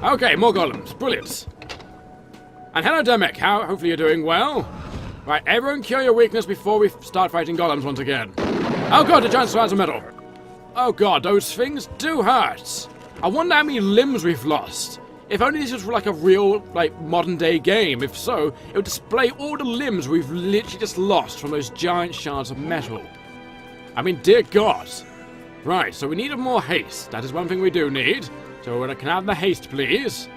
Okay, more golems. Brilliant. And hello, Demek. Hopefully you're doing well. Right, everyone cure your weakness before we start fighting golems once again. Oh god, the giant slides of metal. Oh god, those things do hurt. I wonder how many limbs we've lost. If only this was like a real, modern day game. If so, it would display all the limbs we've literally just lost from those giant shards of metal. I mean, dear god. Right, so we need more haste. That is one thing we do need. So can I have the haste, please?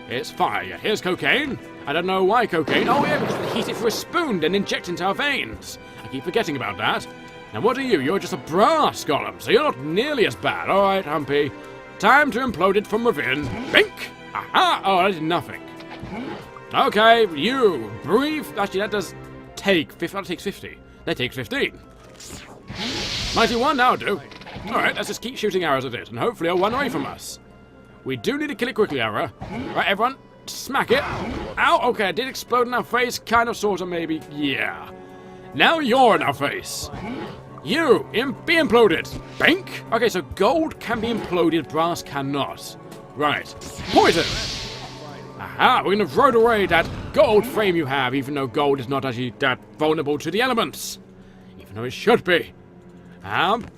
It's fire. Here's cocaine. I don't know why cocaine. Oh yeah, because we heat it for a spoon, then inject into our veins. I keep forgetting about that. Now what are you? You're just a brass golem, so you're not nearly as bad. Alright, Humpy. Time to implode it from within. Bink! Aha! Oh, I did nothing. Okay, you. Breathe. Actually, that does take 50. That takes 50. That takes 15. 91 now do. Alright, let's just keep shooting arrows at it, and hopefully it'll run away from us. We do need to kill it quickly, arrow. Right, everyone, smack it. Ow, okay, it did explode in our face. Kind of, sort of, maybe. Yeah. Now you're in our face. You, be imploded. Bink. Okay, so gold can be imploded, brass cannot. Right. Poison. Aha, we're going to throw away that gold frame you have, even though gold is not actually that vulnerable to the elements. Even though it should be.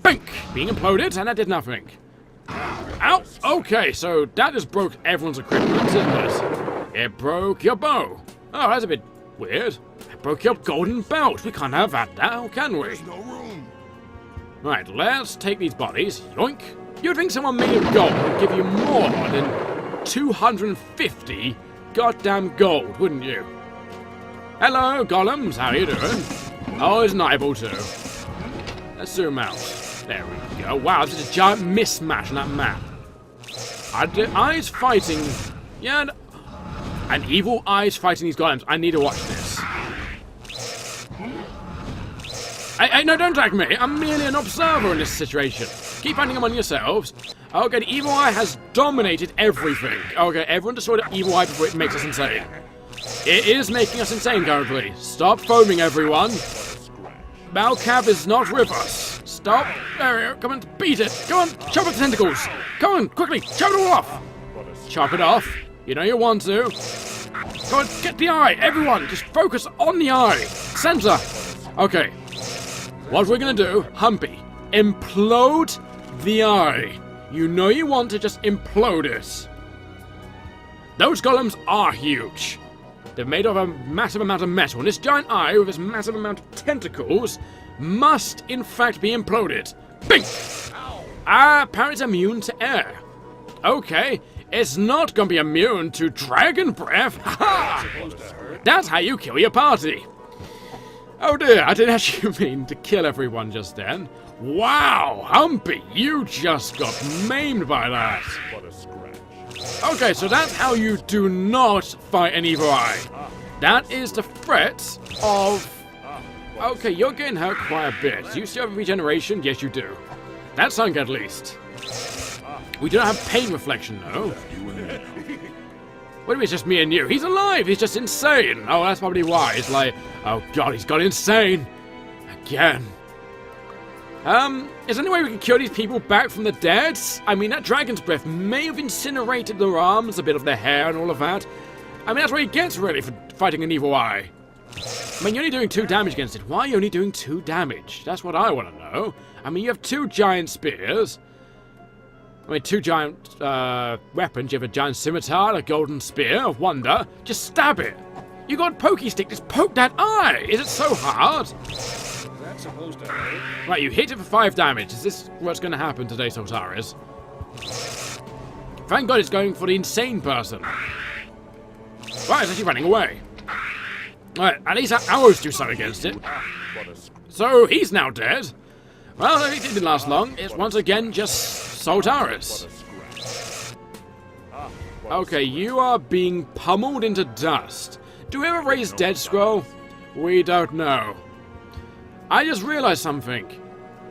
Bink. Being imploded, and that did nothing. Ow! Okay, so that just broke everyone's equipment, isn't it? It broke your bow. Oh, that's a bit weird. It broke your golden belt. We can't have that now, can we? There's no room. Right, let's take these bodies. Yoink! You'd think someone made of gold would give you more than 250 goddamn gold, wouldn't you? Hello, golems. How you doing? Oh, isn't I able to? Let's zoom out. There we go. Wow, this is a giant mismatch on that map. Eyes fighting... Yeah, and evil eyes fighting these golems. I need to watch this. Hey, no, don't attack me. I'm merely an observer in this situation. Keep fighting among yourselves. Okay, the evil eye has dominated everything. Okay, everyone destroy the evil eye before it makes us insane. It is making us insane currently. Stop foaming, everyone. Malcav is not with us. Stop. There we go. Come on, beat it. Go on, chop up the tentacles. Come on, quickly, chop it all off. Chop it off. You know you want to. Go on, get the eye. Everyone, just focus on the eye. Center. Okay. What we're gonna do, Humpy, implode the eye. You know you want to just implode it. Those golems are huge. They're made of a massive amount of metal, and this giant eye with its massive amount of tentacles must, in fact, be imploded. Bing! Apparently it's immune to air. Okay, it's not gonna be immune to dragon breath. Ha! That's how you kill your party. Oh dear, I didn't actually mean to kill everyone just then. Wow, Humpy, you just got maimed by that. Okay, so that's how you do not fight an evil eye. That is the threat of... Okay, you're getting hurt quite a bit. Do you still have regeneration? Yes, you do. That's something at least. We do not have pain reflection, though. What if it's just me and you? He's alive! He's just insane! Oh, that's probably why. He's like, oh god, he's got insane! Again. Is there any way we can cure these people back from the dead? I mean, that dragon's breath may have incinerated their arms, a bit of their hair and all of that. I mean, that's what he gets, really, for fighting an evil eye. I mean, you're only doing 2 damage against it. Why are you only doing 2 damage? That's what I want to know. I mean, you have 2 giant spears. I mean, 2 giant weapons. You have a giant scimitar, a golden spear of wonder. Just stab it. You got a pokey stick. Just poke that eye. Is it so hard? That's supposed to hurt. Right, you hit it for 5 damage. Is this what's going to happen today, Sultaris? Thank God it's going for the insane person. Right, it's actually running away. Right, at least our arrows do something against it. So he's now dead. Well, it didn't last long. It's once again just Sultaris. Okay, you are being pummeled into dust. Do we ever raise Dead Scroll? We don't know. I just realized something.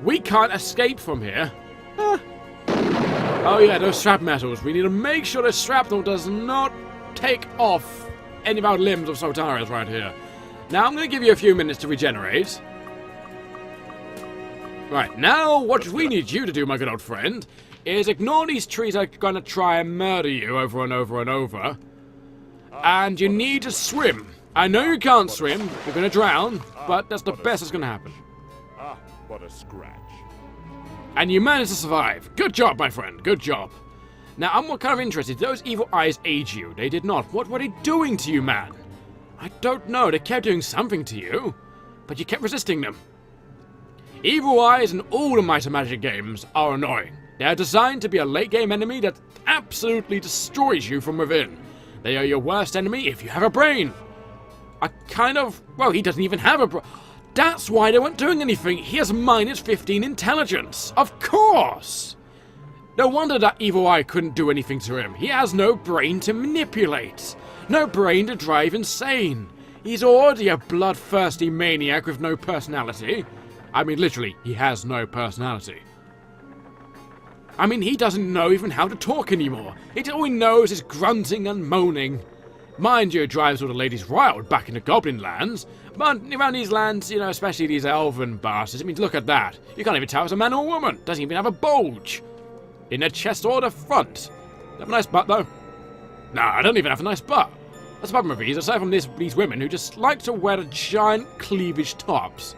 We can't escape from here. Oh yeah, those strap metals. We need to make sure the shrapnel does not take off any of our limbs of Sultaris right here. Now I'm going to give you a few minutes to regenerate. Right, now what we need you to do, my good old friend, is ignore these trees that are going to try and murder you over and over and over. And you need to swim. I know you can't swim, you're going to drown, but that's the best that's going to happen. Ah, what a scratch. And you managed to survive. Good job, my friend, good job. Now, I'm kind of interested. Did those evil eyes age you? They did not. What were they doing to you, man? I don't know. They kept doing something to you, but you kept resisting them. Evil eyes in all the Might and Magic games are annoying. They are designed to be a late-game enemy that absolutely destroys you from within. They are your worst enemy if you have a brain. Well, he doesn't even have a brain. That's why they weren't doing anything. He has minus 15 intelligence. Of course. No wonder that evil eye couldn't do anything to him. He has no brain to manipulate. No brain to drive insane. He's already a bloodthirsty maniac with no personality. I mean, literally, he has no personality. I mean, he doesn't know even how to talk anymore. All he knows is grunting and moaning. Mind you, it drives all the ladies wild back in the Goblin lands. But around these lands, you know, especially these elven bastards, I mean, look at that. You can't even tell it's a man or a woman. Doesn't even have a bulge. In the chest or the front. Have a nice butt, though. Nah, I don't even have a nice butt. That's the problem with these, aside from these women who just like to wear the giant cleavage tops.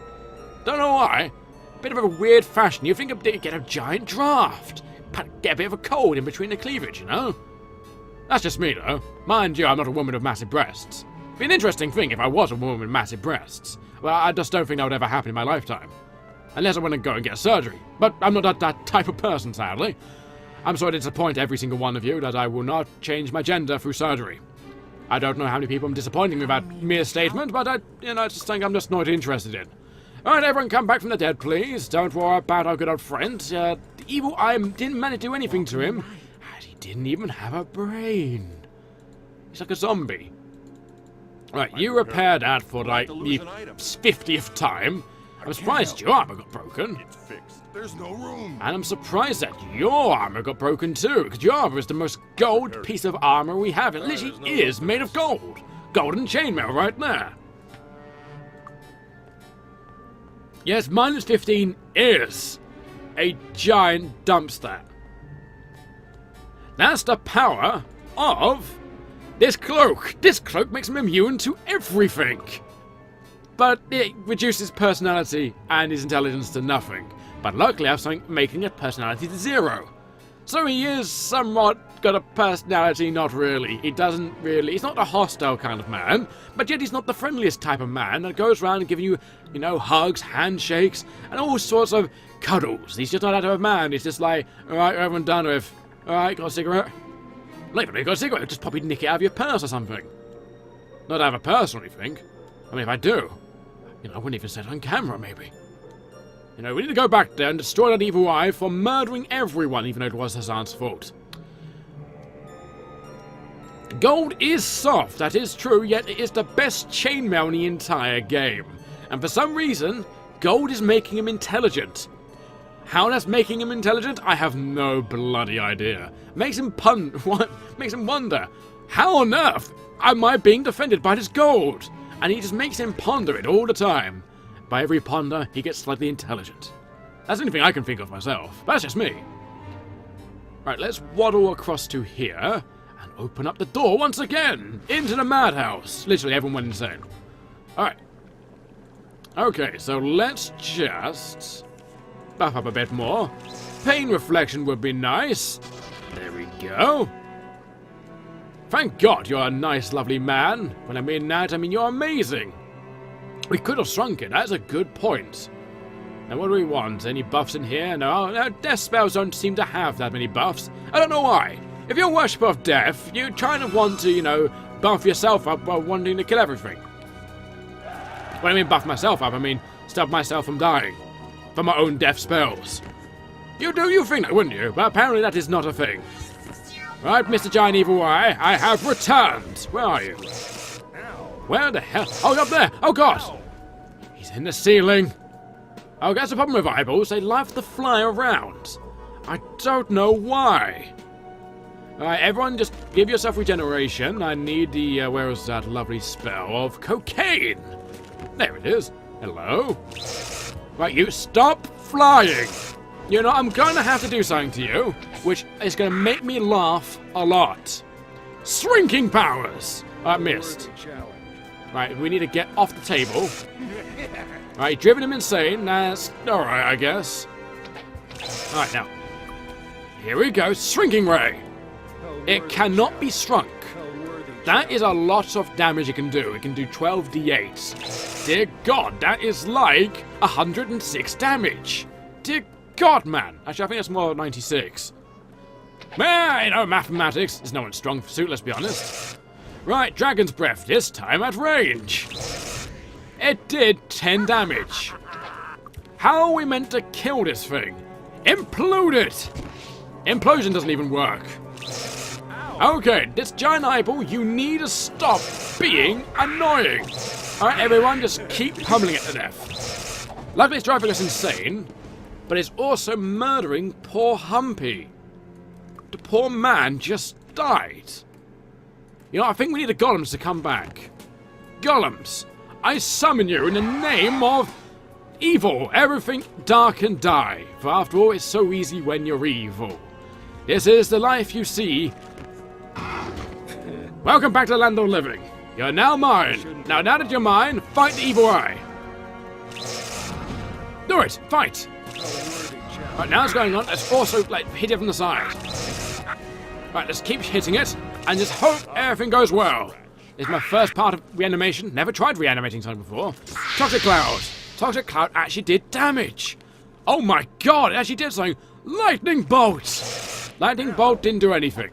Don't know why. Bit of a weird fashion. You think you'd get a giant draft. Get a bit of a cold in between the cleavage, you know? That's just me, though. Mind you, I'm not a woman with massive breasts. It'd be an interesting thing if I was a woman with massive breasts. Well, I just don't think that would ever happen in my lifetime. Unless I want to go and get surgery. But I'm not that type of person, sadly. I'm sorry to disappoint every single one of you that I will not change my gender through surgery. I don't know how many people I'm disappointing with that mere statement, but it's just something I'm just not interested in. Alright, everyone come back from the dead, please. Don't worry about our good old friend. The evil eye didn't manage to do anything to him. And he didn't even have a brain. He's like a zombie. Right, you repaired that for like the 50th time. I'm surprised your armor got broken. It's fixed. There's no room. And I'm surprised that your armor got broken too, because your armor is the most gold piece of armor we have. It literally is made of gold. Golden chainmail right there. Yes, minus 15 is a giant dumpster. That's the power of this cloak. This cloak makes him immune to everything. But it reduces personality and his intelligence to nothing. But luckily I have something making his personality to 0. So he is somewhat got a personality, not really. He's not a hostile kind of man, but yet he's not the friendliest type of man that goes around giving you, hugs, handshakes, and all sorts of cuddles. He's just not that type of man. He's just like, alright, everyone done with. Alright, got a cigarette? Not even got a cigarette, just probably nick it out of your purse or something. Not to have a purse or anything. I mean, if I do, I wouldn't even say it on camera, maybe. We need to go back there and destroy that evil eye for murdering everyone, even though it was Hassan's fault. Gold is soft, that is true, yet it is the best chainmail in the entire game. And for some reason, gold is making him intelligent. How that's making him intelligent, I have no bloody idea. Makes him wonder, how on earth am I being defended by this gold? And he just makes him ponder it all the time. By every ponder, he gets slightly intelligent. That's the only thing I can think of myself, but that's just me. Right, let's waddle across to here, and open up the door once again, into the madhouse. Literally, everyone went insane. Alright. Okay, so let's just buff up a bit more. Pain reflection would be nice. There we go. Thank God you're a nice, lovely man. When I mean that, I mean you're amazing. We could have shrunk it, that's a good point. Now what do we want? Any buffs in here? No, death spells don't seem to have that many buffs. I don't know why. If you're a worshipper of death, you kind of want to, buff yourself up while wanting to kill everything. When I mean buff myself up, I mean stop myself from dying. For my own death spells. You think that, wouldn't you? But apparently that is not a thing. Right, Mr. Giant Evil Eye, I have returned. Where are you? Where the hell? Oh, up there! Oh, God! He's in the ceiling. Oh, that's the problem with eyeballs. They love to fly around. I don't know why. Alright, everyone just give yourself regeneration. I need the, where is that lovely spell of cocaine? There it is. Hello? Right, you stop flying. You know, I'm going to have to do something to you, which is going to make me laugh a lot. Shrinking powers! I missed. Right, we need to get off the table. Right, driven him insane. That's alright, I guess. Alright, now. Here we go. Shrinking ray. It cannot be shrunk. That is a lot of damage it can do. It can do 12d8. Dear God, that is like 106 damage. Dear God, man. Actually, I think that's more than 96. Well, you know, mathematics is no one's strong suit, let's be honest. Right, Dragon's Breath, this time at range. It did 10 damage. How are we meant to kill this thing? Implode it! Implosion doesn't even work. Okay, this giant eyeball, you need to stop being annoying. Alright, everyone, just keep pummeling it to death. Luckily, it's driving us insane, but it's also murdering poor Humpy. The poor man just died. You know, I think we need the golems to come back. Golems, I summon you in the name of evil. Everything dark and die. For after all, it's so easy when you're evil. This is the life you see. Welcome back to the land of the living. You're now mine. Now that you're mine, fight the evil eye. Do it. Fight. Right, now it's going on. Let's also, hit it from the side. Right, let's keep hitting it, and just hope everything goes well. This is my first part of reanimation. Never tried reanimating something before. Toxic Cloud. Toxic Cloud actually did damage. Oh my God, it actually did something. Lightning Bolt. Lightning Bolt didn't do anything.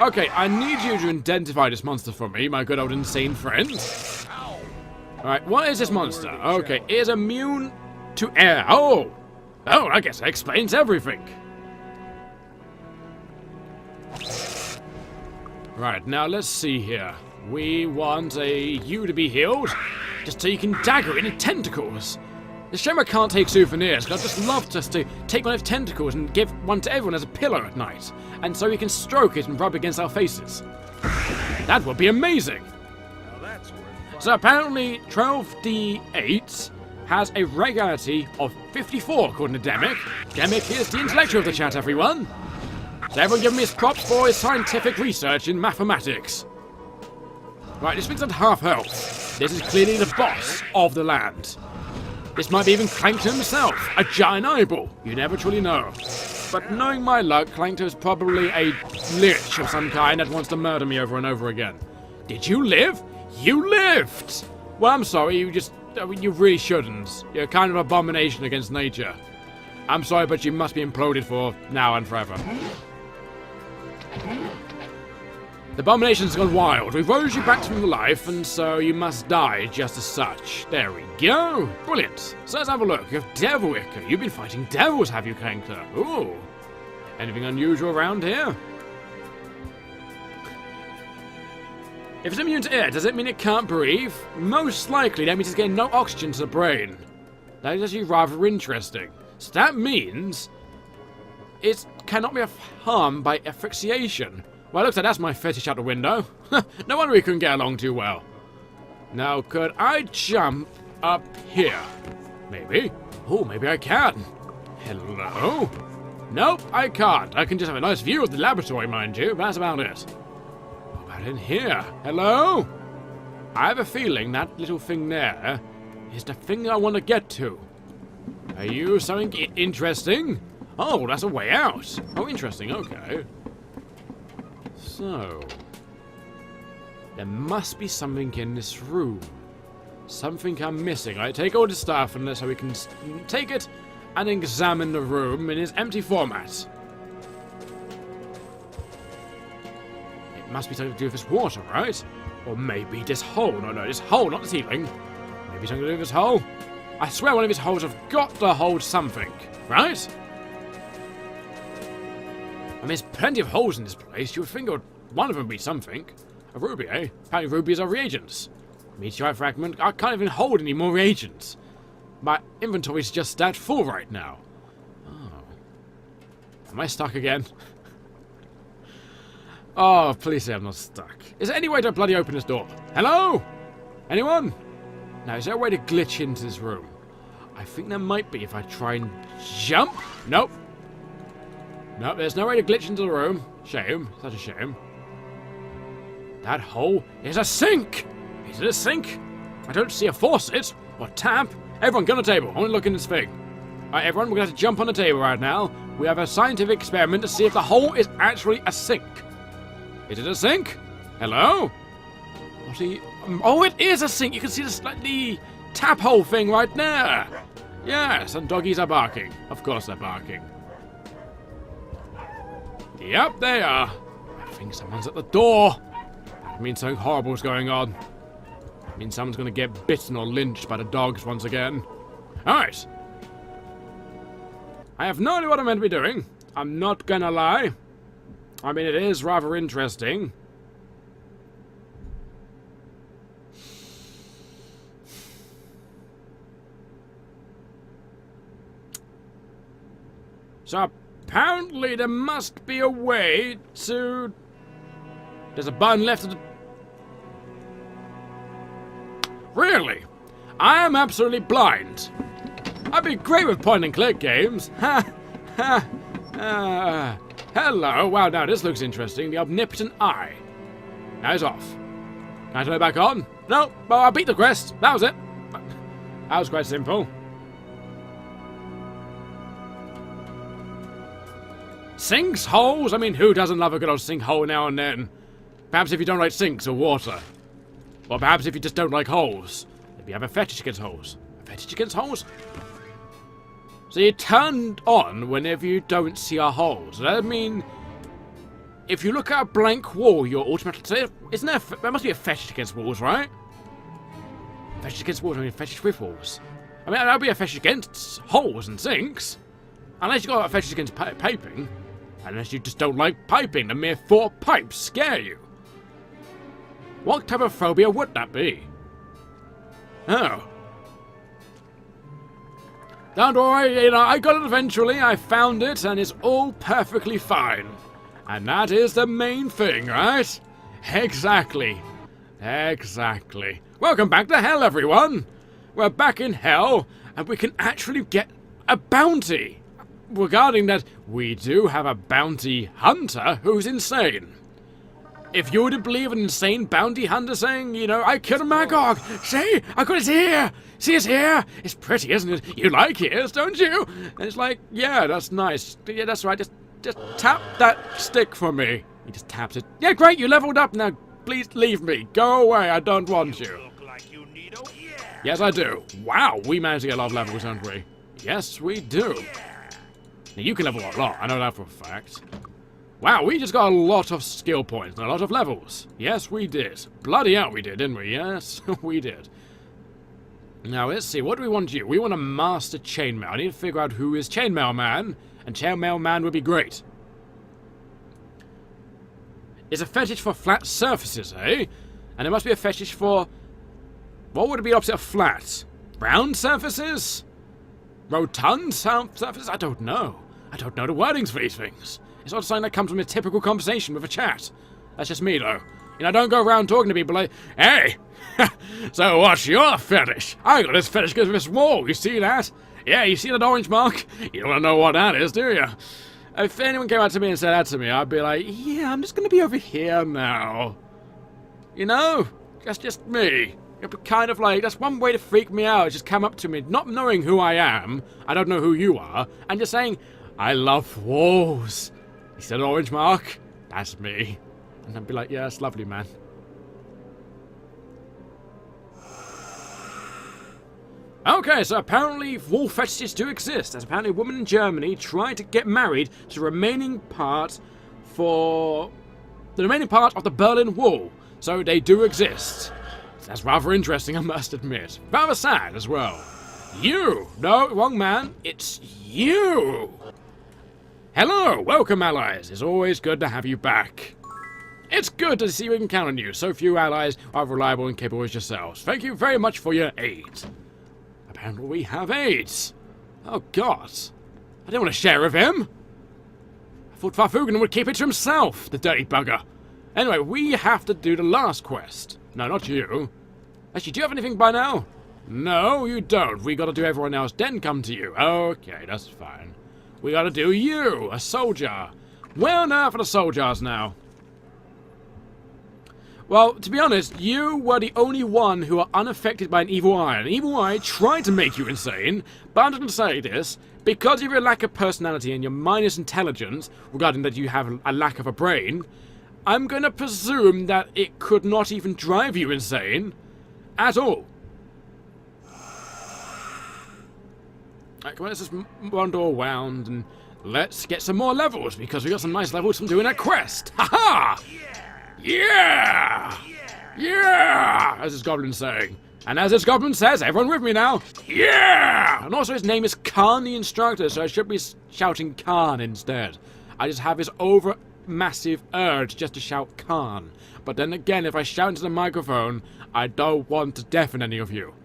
Okay, I need you to identify this monster for me, my good old insane friend. Alright, what is this monster? Okay, it is immune to air. Oh, I guess that explains everything. Right, now let's see here. We want you to be healed, just so you can dagger it in tentacles. It's a shame I can't take souvenirs, because I'd just love just to take one of its tentacles and give one to everyone as a pillow at night, and so we can stroke it and rub against our faces. That would be amazing. So apparently 12d8 has a regularity of 54, according to Demick. Demick is the intellectual of the chat, everyone. So everyone give me his props for his scientific research in mathematics. Right, this thing's at half health. This is clearly the boss of the land. This might be even Clanker himself, a giant eyeball. You never truly know. But knowing my luck, Clanker is probably a lich of some kind that wants to murder me over and over again. Did you live? You lived! Well, I'm sorry, you really shouldn't. You're a kind of abomination against nature. I'm sorry, but you must be imploded for now and forever. The abomination's gone wild. We've rose you back from the life, and so you must die just as such. There we go. Brilliant. So let's have a look. You have Devil Icker. You've been fighting devils, have you, Clanker? Ooh. Anything unusual around here? If it's immune to air, does it mean it can't breathe? Most likely, that means it's getting no oxygen to the brain. That is actually rather interesting. So that means it cannot be harmed by asphyxiation. Well, it looks like that's my fetish out the window. No wonder we couldn't get along too well. Now, could I jump up here? Maybe. Oh, maybe I can. Hello? Nope, I can't. I can just have a nice view of the laboratory, mind you, but that's about it. What about in here? Hello? I have a feeling that little thing there is the thing I want to get to. Are you something interesting? Oh, that's a way out. Oh, interesting, okay. So, there must be something in this room. Something I'm missing. I take all the stuff and so we can take it and examine the room in its empty format. It must be something to do with this water, right? Or maybe this hole. No, this hole, not the ceiling. Maybe something to do with this hole. I swear one of his holes have got to hold something, right? I mean, there's plenty of holes in this place. You would think one of them would be something. A ruby, eh? Apparently rubies are reagents. Meteorite fragment. I can't even hold any more reagents. My inventory's just that full right now. Oh. Am I stuck again? Oh, please say I'm not stuck. Is there any way to bloody open this door? Hello? Anyone? Now, is there a way to glitch into this room? I think there might be if I try and jump. Nope. Nope, there's no way to glitch into the room. Shame. Such a shame. That hole is a sink! Is it a sink? I don't see a faucet or tap. Everyone, get on the table. I want to look in this thing. Alright, everyone, we're going to have to jump on the table right now. We have a scientific experiment to see if the hole is actually a sink. Is it a sink? Hello? What are you... oh, it is a sink! You can see the tap hole thing right there! Yes, and doggies are barking. Of course they're barking. Yep, they are. I think someone's at the door. That means something horrible's going on. That means someone's going to get bitten or lynched by the dogs once again. Alright. I have no idea what I'm meant to be doing. I'm not gonna lie. I mean, it is rather interesting. So apparently there must be a way to... there's a button left at the... Really? I am absolutely blind. I'd be great with point-and-click games. Ha! Ha! Hello. Wow, now this looks interesting. The omnipotent eye. Now it's off. Can I turn it back on? No. Well, I beat the quest. That was it. That was quite simple. Sinks? Holes? I mean, who doesn't love a good old sinkhole now and then? Perhaps if you don't like sinks or water. Or perhaps if you just don't like holes. Maybe you have a fetish against holes. A fetish against holes? So you're turned on whenever you don't see a hole. Does that mean if you look at a blank wall, you're automatically... isn't there must be a fetish against walls, right? Fetish against walls, I mean fetish with walls. I mean, that'll be a fetish against holes and sinks. Unless you've got a fetish against piping. Unless you just don't like piping. The mere thought of pipes scare you. What type of phobia would that be? Oh. Don't worry, you know, I got it eventually. I found it, and it's all perfectly fine. And that is the main thing, right? Exactly. Exactly. Welcome back to hell, everyone. We're back in hell, and we can actually get a bounty. Regarding that, we do have a bounty hunter who's insane. If you were to believe an insane bounty hunter saying, you know, I killed a Magog. See, I got his ear. See his hair? It's pretty, isn't it? You like ears, don't you? And it's like, yeah, that's nice. Yeah, that's right. Just tap that stick for me. He just taps it. Yeah, great. You leveled up. Now, please leave me. Go away. I don't want you. Yes, I do. Wow, we managed to get a lot of levels, don't we? Yes, we do. Now, you can level a lot. I know that for a fact. Wow, we just got a lot of skill points and a lot of levels. Yes, we did. Bloody hell, we did, didn't we? Yes, we did. Now, let's see. What do we want to do? We want to master Chainmail. I need to figure out who is Chainmail Man, and Chainmail Man would be great. It's a fetish for flat surfaces, eh? And it must be a fetish for... what would it be opposite of flat? Round surfaces? Rotund surfaces? I don't know. I don't know the wordings for these things. It's not something that comes from a typical conversation with a chat. That's just me, though. You know, I don't go around talking to people like, hey, so what's your fetish? I got this fetish because of this wall. You see that? Yeah, you see that orange mark? You don't know what that is, do you? If anyone came out to me and said that to me, I'd be like, yeah, I'm just going to be over here now. You know? That's just me. It'd be kind of like, that's one way to freak me out. Just come up to me, not knowing who I am. I don't know who you are. And just saying, I love walls. You said orange mark? That's me. And I'd be like, yeah, that's lovely, man. Okay, so apparently wall fetishes do exist. As apparently a woman in Germany tried to get married to the remaining part of the Berlin Wall. So they do exist. That's rather interesting, I must admit. Rather sad as well. You! No, wrong man. It's you! Hello! Welcome, allies. It's always good to have you back. It's good to see we can count on you. So few allies are reliable and capable as yourselves. Thank you very much for your aid. Apparently we have aids. Oh, God. I didn't want to share with him. I thought Farfugan would keep it to himself, the dirty bugger. Anyway, we have to do the last quest. No, not you. Actually, do you have anything by now? No, you don't. We gotta do everyone else, then come to you. Okay, that's fine. We gotta do you, a soldier. Where on earth are the soldiers now? Well, to be honest, you were the only one who are unaffected by an evil eye. An evil eye tried to make you insane, but I'm going to say this, because of your lack of personality and your minus intelligence, regarding that you have a lack of a brain, I'm going to presume that it could not even drive you insane at all. Right, come on, let's just wander around and let's get some more levels, because we got some nice levels from doing a quest. Ha-ha! Yeah! Yeah! As this goblin's saying. And as this goblin says, everyone with me now, yeah! And also his name is Khan the Instructor, so I should be shouting Khan instead. I just have this massive urge just to shout Khan. But then again, if I shout into the microphone, I don't want to deafen any of you.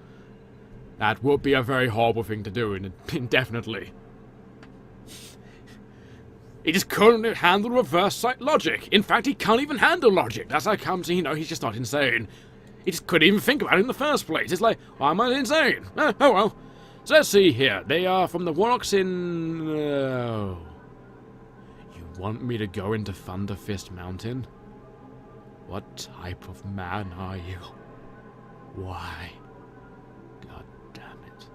That would be a very horrible thing to do, indefinitely. He just couldn't handle reverse logic. In fact, he can't even handle logic. That's how comes, he's just not insane. He just couldn't even think about it in the first place. It's like, why am I insane? Oh well. So let's see here. They are from the Warlocks in... You want me to go into Thunderfist Mountain? What type of man are you? Why? God damn it.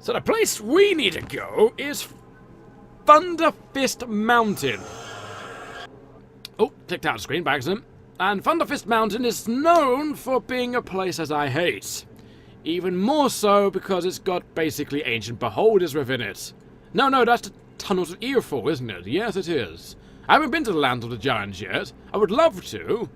So the place we need to go is Thunderfist Mountain. Oh, clicked out of screen by accident. And Thunderfist Mountain is known for being a place that I hate. Even more so because it's got basically ancient beholders within it. No, that's the Tunnels of Earful, isn't it? Yes, it is. I haven't been to the Land of the Giants yet. I would love to.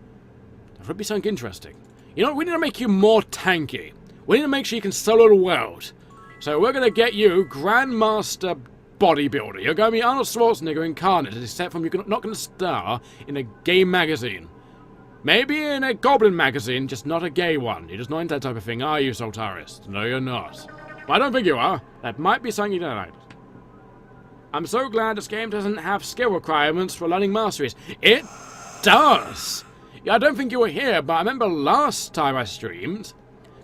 That would be something interesting. You know, we need to make you more tanky. We need to make sure you can solo the world. So we're going to get you Grandmaster Bodybuilder. You're going to be Arnold Schwarzenegger incarnate, except from you're not going to star in a gay magazine. Maybe in a goblin magazine, just not a gay one. You're just not into that type of thing, are you, Soltaris? No, you're not. Well, I don't think you are. That might be something you don't like. I'm so glad this game doesn't have skill requirements for learning masteries. It does! Yeah, I don't think you were here, but I remember last time I streamed,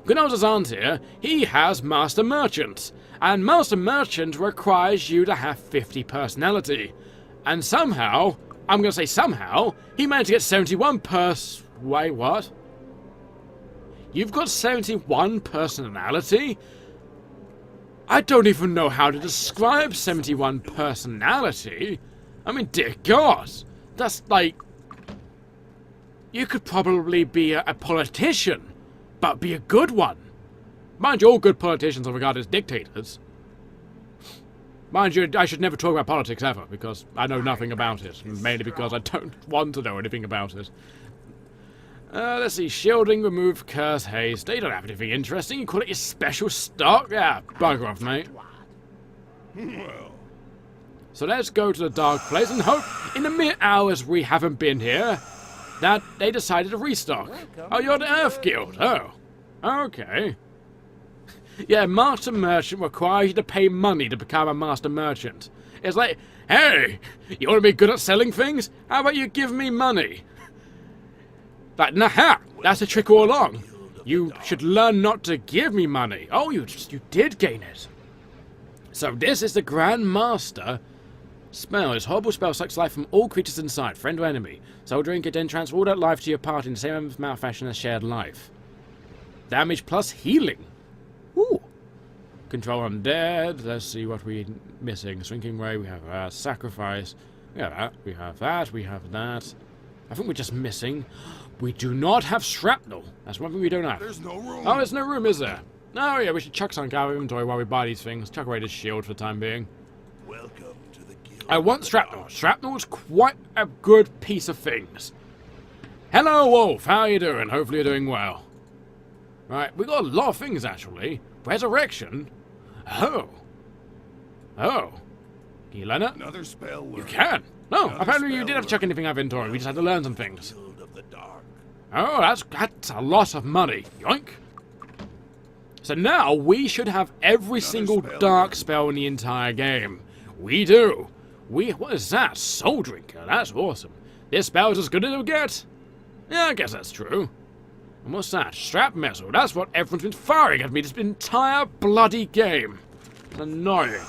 Gunnold's aunt here, he has Master Merchant. And Master Merchant requires you to have 50 personality. And somehow, I'm going to say somehow, he managed to get 71 Wait, what? You've got 71 personality? I don't even know how to describe 71 personality. I mean, dear God. That's like... You could probably be a politician, but be a good one. Mind you, all good politicians are regarded as dictators. Mind you, I should never talk about politics ever, because I know nothing about it. Mainly because I don't want to know anything about it. Let's see. Shielding, remove, curse, haste. They don't have anything interesting. You call it your special stock? Yeah, bugger off, mate. So let's go to the dark place and hope in the mere hours we haven't been here that they decided to restock. Oh, you're the Earth Guild. Oh. Okay. Yeah, Master Merchant requires you to pay money to become a Master Merchant. It's like, hey, you want to be good at selling things? How about you give me money? Like, nah, that's a trick all along. You should learn not to give me money. Oh, you did gain it. So this is the Grand Master spell. This horrible spell sucks life from all creatures inside, friend or enemy. Soul Drink can then transfer all that life to your party in the same amount of fashion as shared life. Damage plus healing. Ooh. Control undead. Let's see what we're missing. Shrinking Ray. We have sacrifice. We have that. We have that. We have that. I think we're just missing. We do not have shrapnel. That's one thing we don't have. There's no room. Oh, there's no room, is there? Oh yeah, we should chuck something out of inventory while we buy these things. Chuck away this shield for the time being. Welcome to the guild. I want shrapnel. Shrapnel is quite a good piece of things. Hello, Wolf. How are you doing? Hopefully you're doing well. Right, we got a lot of things, actually. Resurrection? Oh. Oh. Can you learn it? Another spell. You can. No, Another apparently you spell did have to chuck anything out of inventory. We just had to learn some things. Guild of the Dark. Oh, that's a lot of money. Yoink. So now we should have every single spell. dark spell in the entire game. We do. What is that? Soul Drinker. That's awesome. This spell is as good as it'll get. Yeah, I guess that's true. And what's that? Strap missile. That's what everyone's been firing at me this entire bloody game. It's annoying.